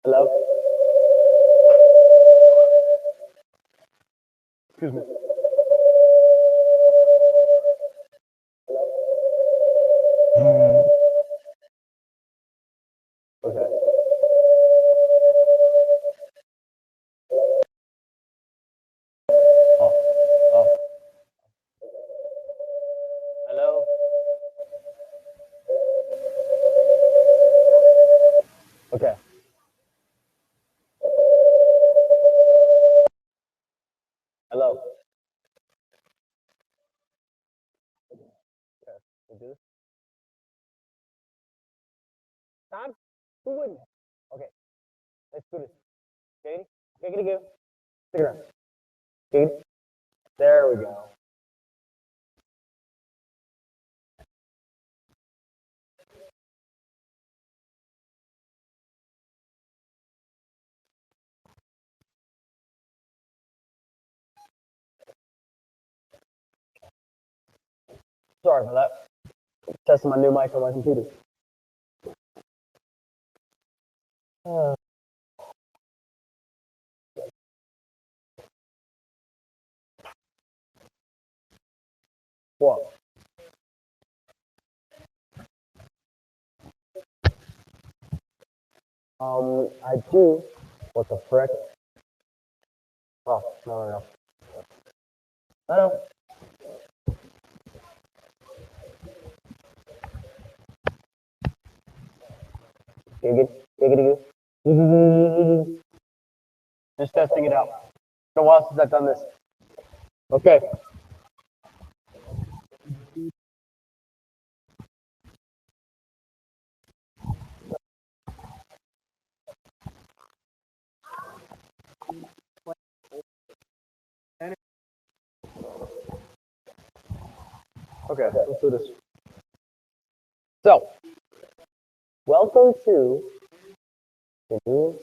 Hello? Excuse me. Mm, okay. Oh, oh. Hello? Okay. Hello? Okay. We do this? Tom? Who wouldn't? Okay. Let's do this. Katie? Giggity goo. Stick around. Giggity. There we go. Sorry for that. Testing my new mic on my computer. Uh, what? I do. What the frick? Oh, no, no, no. I know. Giggity. Giggity goo. Just testing it out. It's been a while since I've done this. Okay. Okay, let's do this. So, welcome to the new.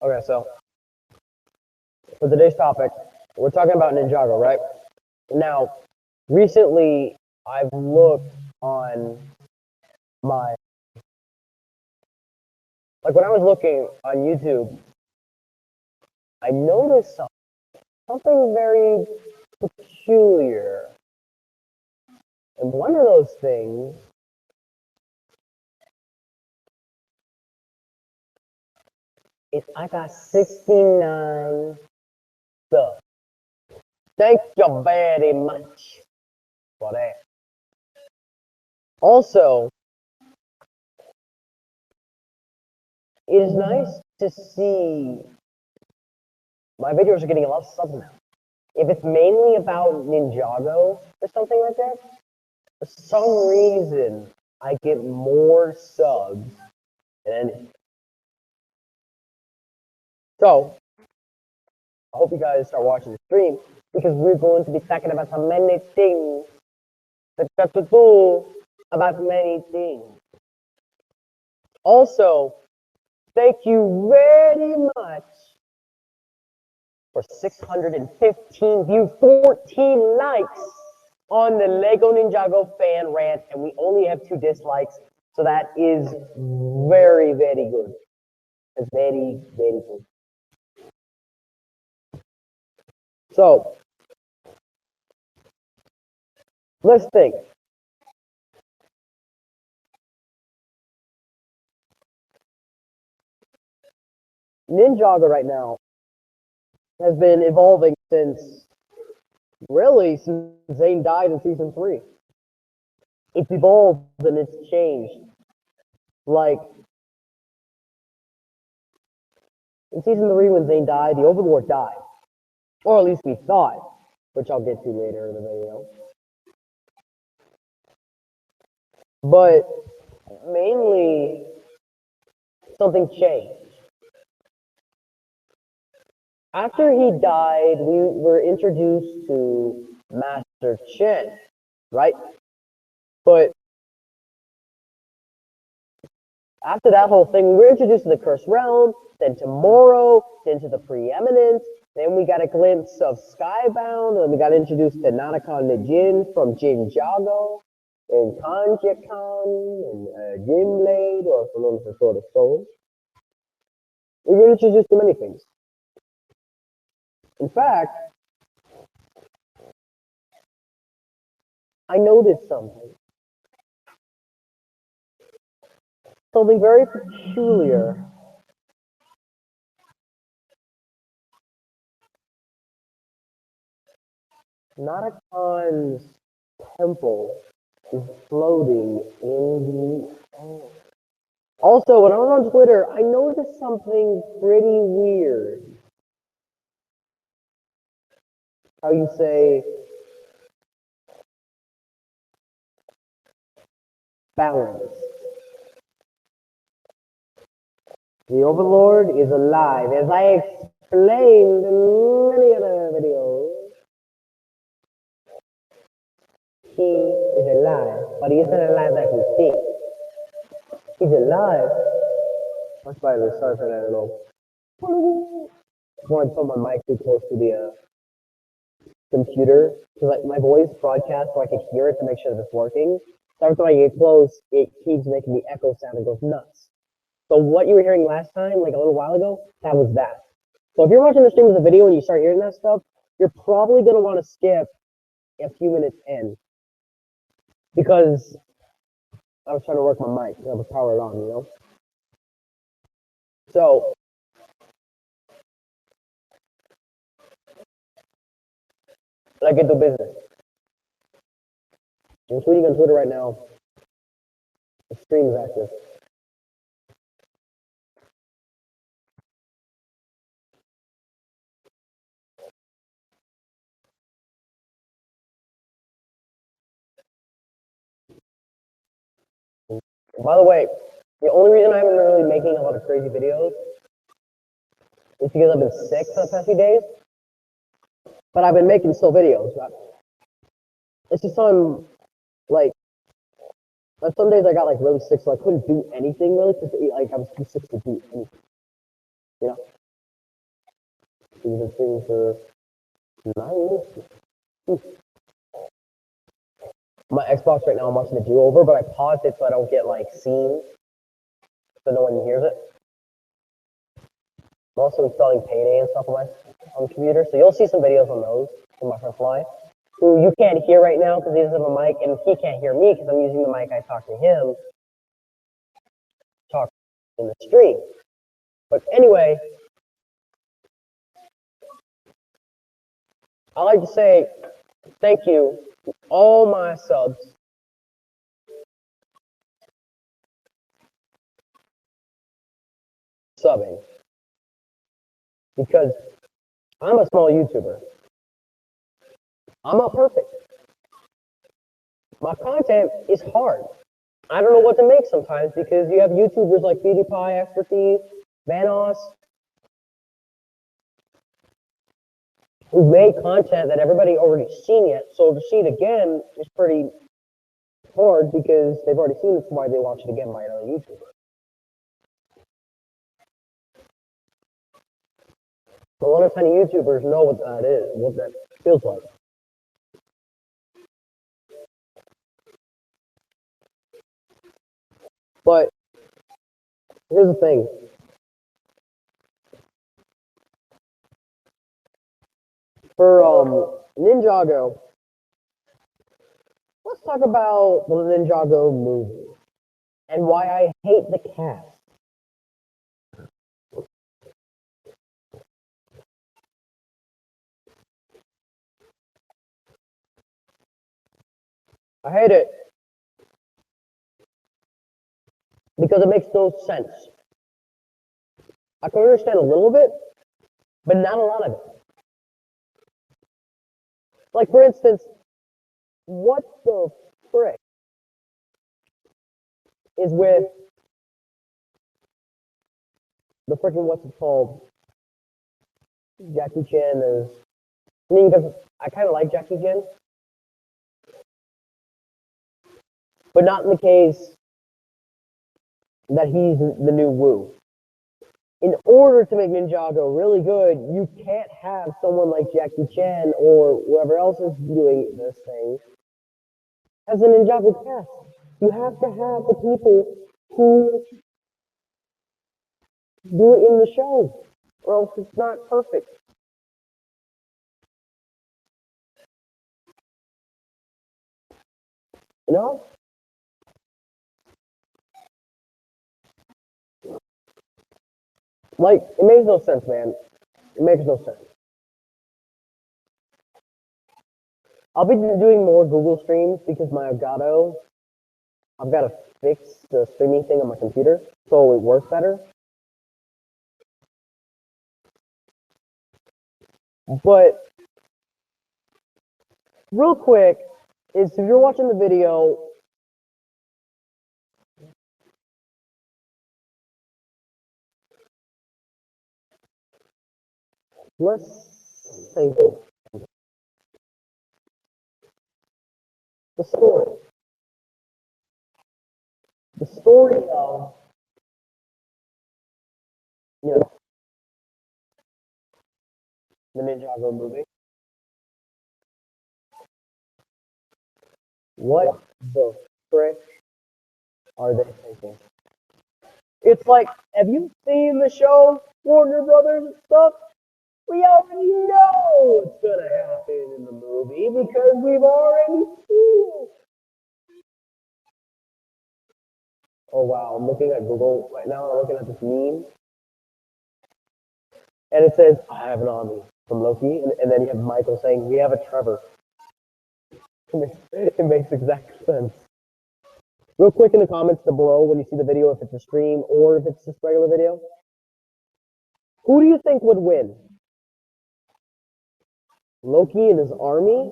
Okay, so for today's topic, we're talking about Ninjago, right? Now, recently, I've looked on my, like when I was looking on YouTube, I noticed something very peculiar. And one of those things is I got 69 subs. Thank you very much for that. Also, it is nice to see my videos are getting a lot of subs now. If it's mainly about Ninjago or something like that, for some reason I get more subs than anything. So I hope you guys start watching the stream because we're going to be talking about so many things that got to do about many things. Also, thank you very much for 615 views, 14 likes on the Lego Ninjago fan rant, and we only have 2 dislikes, so that is very, very good. It's very, very good. So, let's think. Ninjago right now has been evolving since Zane died in season 3. It's evolved and it's changed. Like, in season 3 when Zane died, the Overlord died. Or at least we thought, which I'll get to later in the video. But mainly, something changed. After he died, we were introduced to Master Chen, right? But After that whole thing, we were introduced to the Cursed Realm, then to Moro, then to the Preeminent, then we got a glimpse of Skybound, and then we got introduced to Nanakon the Jin from Ninjago, and Kanjikan, and Jinblade, or from known for Sword of Souls. We were introduced to many things. In fact, I noticed something. Something very peculiar. Nanakon's temple is floating in the air. Also, when I was on Twitter, I noticed something pretty weird. How you say balance. The Overlord is alive, as I explained in many other videos. He is alive, but he's not alive like we think. He's alive. That's why I'm sorry for that. I don't know. I want to put my mic too close to the computer to like my voice broadcast so I can hear it to make sure that it's working. So every time I get close, it keeps making the echo sound and goes nuts. So what you were hearing last time, like a little while ago, that was that. So if you're watching the stream as a video and you start hearing that stuff, you're probably gonna want to skip a few minutes in because I was trying to work my mic. I was powered on, you know. So let's get to business. I'm tweeting on Twitter right now. The stream is active. By the way, the only reason I haven't been really making a lot of crazy videos is because I've been sick for the past few days. But I've been making still videos. It's just on, like, some days I got like really sick, so I couldn't do anything really. Cause like I was too sick to do anything. You know. We've been streaming for 9 minutes. My Xbox right now, I'm watching the do-over, but I paused it so I don't get like seen, so no one hears it. I'm also installing Payday and stuff on the computer, so you'll see some videos on those from my friend Fly, who you can't hear right now because he doesn't have a mic, and he can't hear me because I'm using the mic I talk to him, talk in the stream. But anyway, I like to say thank you to all my subs. Subbing. Because I'm a small YouTuber. I'm not perfect. My content is hard. I don't know what to make sometimes because you have YouTubers like PewDiePie, Extra Thief, Vanos, who've made content that everybody already seen yet. So to see it again is pretty hard because they've already seen it, so why they watch it again by another YouTuber. A lot of tiny YouTubers know what that is, what that feels like. But here's the thing. For Ninjago, let's talk about the Ninjago movie and why I hate the cast. I hate it because it makes no sense. I can understand a little bit, but not a lot of it. Like, for instance, what the frick is with the freaking, what's it called? Jackie Chan is, I mean, because I kind of like Jackie Chan, but not in the case that he's the new Wu. In order to make Ninjago really good, you can't have someone like Jackie Chan or whoever else is doing this thing as a Ninjago cast. You have to have the people who do it in the show, or else it's not perfect. You know? Like, it makes no sense, man. It makes no sense. I'll be doing more Google streams because my Elgato, I've got to fix the streaming thing on my computer so it works better. But real quick, is if you're watching the video, let's think the story. The story of, you know, the Ninjago movie. What the frick are they thinking? It's like, have you seen the show Warner Brothers and stuff? We already know what's gonna happen in the movie because we've already seen it. Oh wow, I'm looking at Google right now. I'm looking at this meme, and it says, "I have an army" from Loki, and then you have Michael saying, "We have a Trevor." It makes exact sense. Real quick in the comments below when you see the video, if it's a stream or if it's just regular video, who do you think would win? Loki and his army,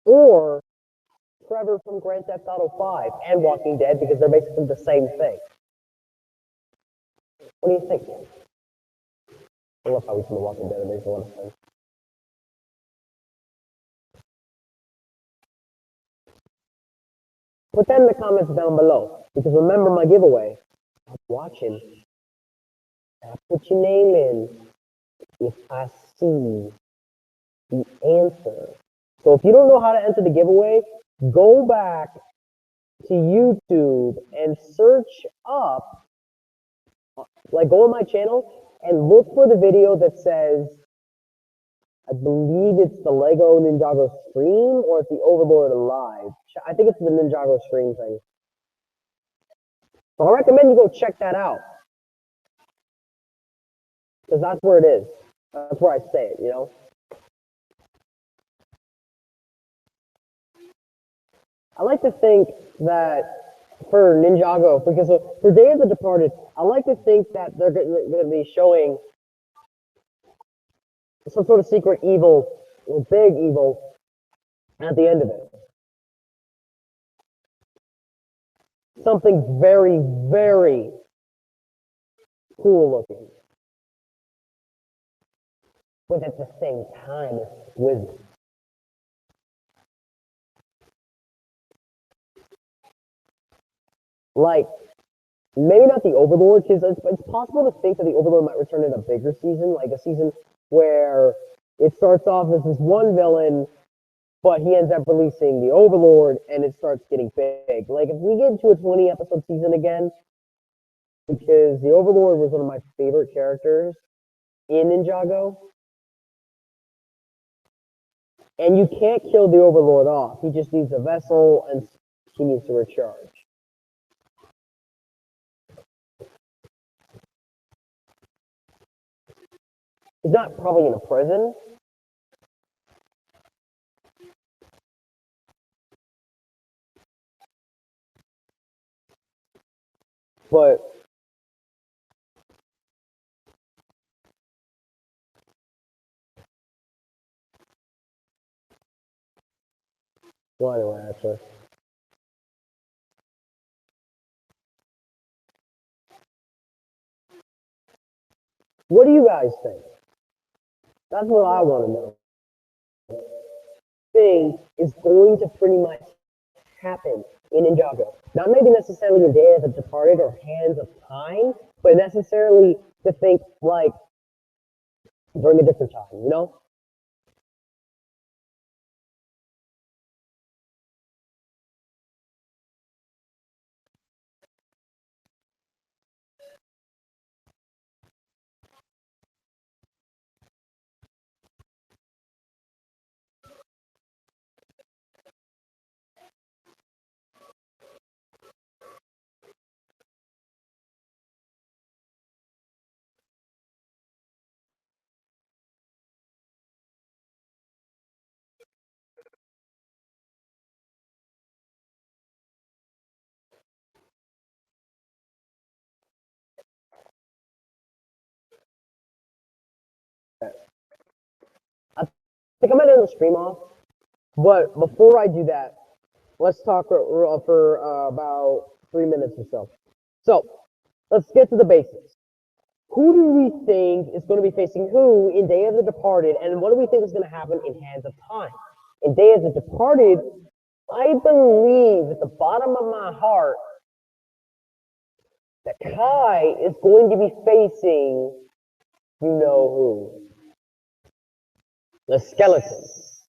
or Trevor from Grand Theft Auto 5 and Walking Dead, because they're basically the same thing? What do you think? I love how he's from The Walking Dead. It makes a lot of sense. Put that in the comments down below, because remember my giveaway. I'm watching. I put your name in if I see the answer. So if you don't know how to enter the giveaway, go back to YouTube and search up, like go on my channel and look for the video that says, I believe it's the Lego Ninjago stream or it's the Overlord Live. I think it's the Ninjago stream thing. So I recommend you go check that out. Because that's where it is. That's where I say it, you know? I like to think that for Ninjago, because for Day of the Departed, I like to think that they're going to be showing some sort of secret evil, or big evil, at the end of it. Something very, very cool looking. But at the same time, exquisite. Like, maybe not the Overlord, because it's possible to think that the Overlord might return in a bigger season, like a season where it starts off as this one villain, but he ends up releasing the Overlord, and it starts getting big. Like, if we get into a 20-episode season again, because the Overlord was one of my favorite characters in Ninjago, and you can't kill the Overlord off. He just needs a vessel, and he needs to recharge. He's not probably in a prison. But well, anyway, actually, what do you guys think? That's what I want to know. Thing is going to pretty much happen. in Ninjago. Not maybe necessarily in Day of the Departed or Hands of Time, but necessarily to think like during a different time, you know? I think I'm gonna end the stream off, but before I do that, let's talk for about 3 minutes or so. So let's get to the basics. Who do we think is going to be facing who in Day of the Departed, and what do we think is going to happen in Hands of Time? In Day of the Departed, I believe at the bottom of my heart that Kai is going to be facing, you know who, the Skeletons.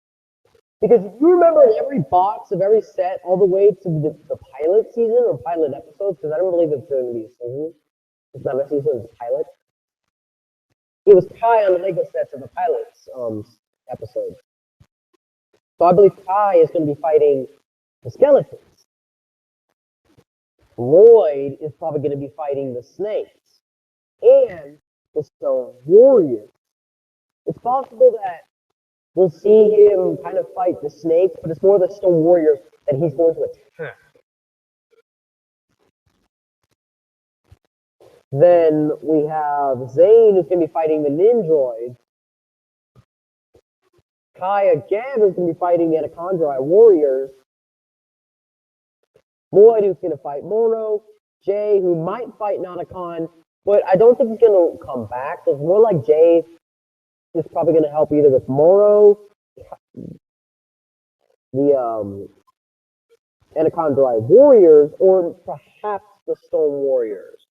Because if you remember in every box of every set, all the way to the pilot season or pilot episodes, because I don't believe it's going to be a season. It's not a season, it's a pilot. It was Kai on the Lego sets of the pilot's episode. So I believe Kai is going to be fighting the Skeletons. Lloyd is probably going to be fighting the Snakes and the Stone Warriors. It's possible that we'll see him kind of fight the Snakes, but it's more the Stone Warriors that he's going to attack. Then we have Zane, who's going to be fighting the Ninjoid. Kai again, who's going to be fighting the Anacondri Warriors. Lloyd, who's going to fight Moro. Jay, who might fight Nanakon, but I don't think he's going to come back. So it's more like Jay is probably going to help either with Moro, the Anacondri Warriors, or perhaps the Stone Warriors.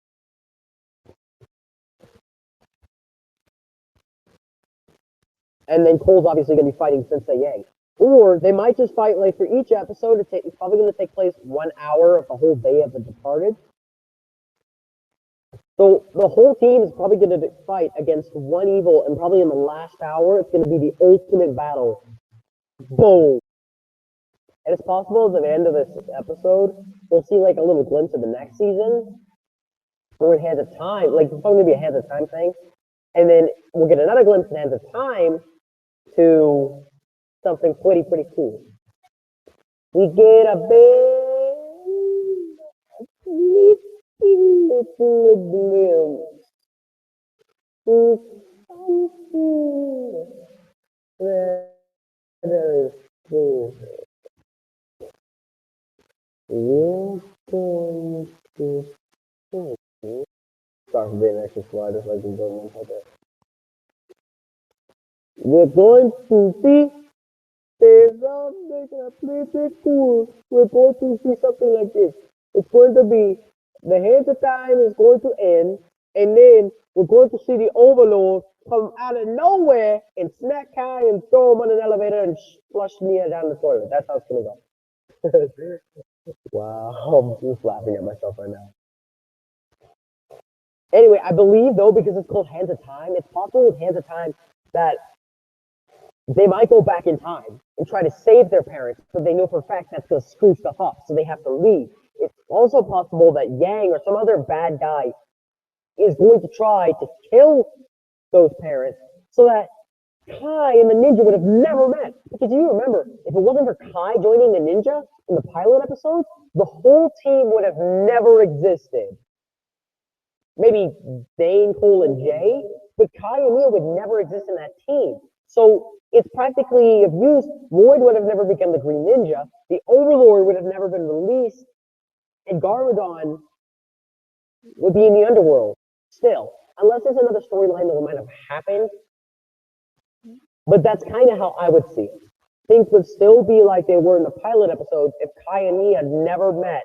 And then Cole's obviously going to be fighting Sensei Yang. Or they might just fight, like, for each episode, it's probably going to take place 1 hour of the whole Day of the Departed. So the whole team is probably going to fight against one evil, and probably in the last hour, it's going to be the ultimate battle. Boom! And it's possible at the end of this episode, we'll see, like, a little glimpse of the next season, or in Hands of Time. Like, it's probably going to be a Hands of Time thing. And then we'll get another glimpse in Hands of Time to something pretty cool. We get a little glimpse to something that is cool. We're going to see. Sorry for being extra slow, I just like to go one like that. We're going to see there's something pretty cool. We're going to see something like this. It's going to be the Hands of Time is going to end, and then we're going to see the Overlord come out of nowhere and smack Kai and throw him on an elevator and flush Mia down the toilet. That's how it's gonna go. Wow, I'm just laughing at myself right now. Anyway, I believe though, because it's called Hands of Time, it's possible with Hands of Time that they might go back in time and try to save their parents, but they know for a fact that's going to screw stuff up, so they have to leave. It's also possible that Yang or some other bad guy is going to try to kill those parents so that Kai and the ninja would have never met. Because you remember, if it wasn't for Kai joining the ninja in the pilot episode, the whole team would have never existed. Maybe Dane, Cole, and Jay, but Kai and Mia would never exist in that team. So it's practically of use. Lloyd would have never become the Green Ninja. The Overlord would have never been released. And Garmadon would be in the underworld still. Unless there's another storyline that might have happened. But that's kind of how I would see it. things would still be like they were in the pilot episodes if Kai and E had never met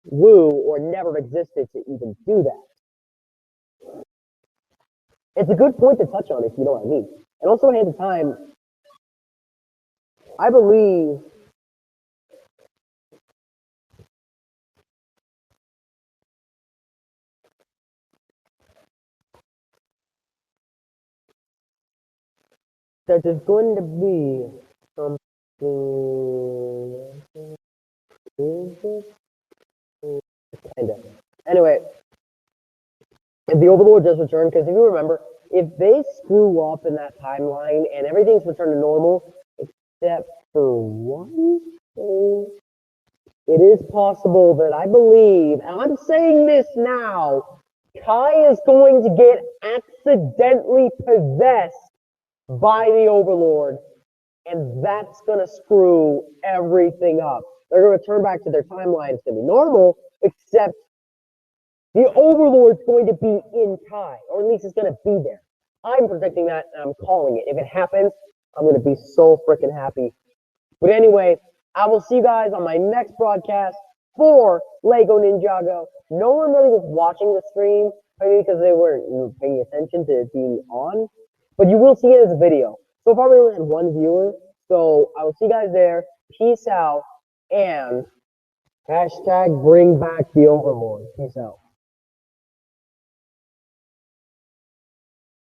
Wu or never existed to even do that. It's a good point to touch on if you know what I mean. And also at the time, I believe that there's going to be something. Kind of. Anyway, if the Overlord does return, because if you remember, if they screw up in that timeline and everything's returned to normal, except for one thing, it is possible that I believe, and I'm saying this now, Kai is going to get accidentally possessed by the Overlord, and that's going to screw everything up. They're going to return back to their timeline. It's going to be normal, except the Overlord's going to be in Kai, or at least it's going to be there. I'm predicting that, and I'm calling it. If it happens, I'm going to be so freaking happy. But anyway, I will see you guys on my next broadcast for Lego Ninjago. No one really was watching the stream, maybe because they weren't paying attention to it being on. But you will see it as a video. So far, we only had one viewer. So I will see you guys there. Peace out. And hashtag bring back the Overlord. Peace out.